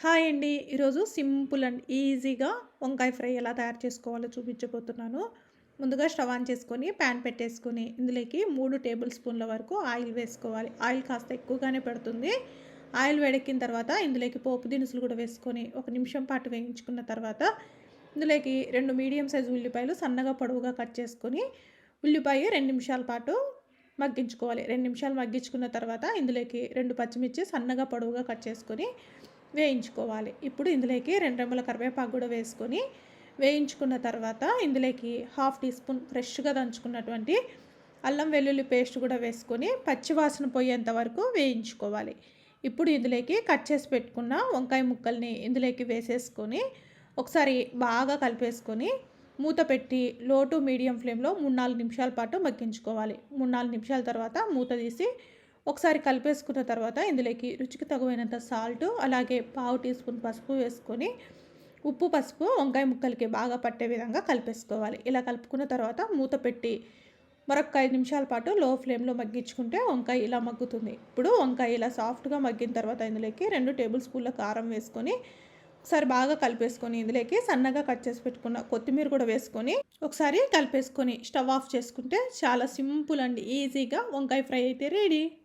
Hi అండి. ఈరోజు simple and ఈజీగా వంకాయ ఫ్రై ఎలా తయారు చేసుకోవాలో చూపించబోతున్నాను. ముందుగా స్టవ్ ఆన్ చేసుకొని ప్యాన్ పెట్టేసుకొని ఇందులోకి 3 టేబుల్ స్పూన్ల వరకు ఆయిల్ వేసుకోవాలి. ఆయిల్ కాస్త ఎక్కువగానే పడుతుంది. ఆయిల్ వేడెక్కిన తర్వాత ఇందులోకి పోపు దినుసులు కూడా వేసుకొని ఒక నిమిషం పాటు వేయించుకున్న తర్వాత ఇందులోకి 2 మీడియం సైజు ఉల్లిపాయలు సన్నగా పొడవుగా కట్ చేసుకొని ఉల్లిపాయ 2 నిమిషాల పాటు మగ్గించుకోవాలి. 2 నిమిషాలు మగ్గించుకున్న తర్వాత ఇందులోకి 2 పచ్చిమిర్చి సన్నగా పొడవుగా కట్ చేసుకొని వేయించుకోవాలి. ఇప్పుడు ఇందులోకి 2 రెమ్మల కరివేపాకు కూడా వేసుకొని వేయించుకున్న తర్వాత ఇందులోకి హాఫ్ టీ స్పూన్ ఫ్రెష్గా దంచుకున్నటువంటి అల్లం వెల్లుల్లి పేస్ట్ కూడా వేసుకొని పచ్చివాసన పోయేంత వరకు వేయించుకోవాలి. ఇప్పుడు ఇందులోకి కట్ చేసి పెట్టుకున్న వంకాయ ముక్కల్ని ఇందులోకి వేసేసుకొని ఒకసారి బాగా కలిపేసుకొని మూత పెట్టి లో టు మీడియం ఫ్లేమ్లో 3-4 నిమిషాల పాటు మగ్గించుకోవాలి. 3-4 నిమిషాల తర్వాత మూత తీసి ఒకసారి కలిపేసుకున్న తర్వాత ఇందులోకి రుచికి తగినంత సాల్ట్ అలాగే పావు టీ స్పూన్ పసుపు వేసుకొని ఉప్పు పసుపు వంకాయ ముక్కలకి బాగా పట్టే విధంగా కలిపేసుకోవాలి. ఇలా కలుపుకున్న తర్వాత మూత పెట్టి మరొక 5 నిమిషాల పాటు లో ఫ్లేమ్లో మగ్గించుకుంటే వంకాయ ఇలా మగ్గుతుంది. ఇప్పుడు వంకాయ ఇలా సాఫ్ట్గా మగ్గిన తర్వాత ఇందులోకి 2 టేబుల్ స్పూన్ల కారం వేసుకొని ఒకసారి బాగా కలిపేసుకొని ఇందులోకి సన్నగా కట్ చేసి పెట్టుకున్న కొత్తిమీర కూడా వేసుకొని ఒకసారి కలిపేసుకొని స్టవ్ ఆఫ్ చేసుకుంటే చాలా సింపుల్ అండ్ ఈజీగా వంకాయ ఫ్రై అయితే రెడీ.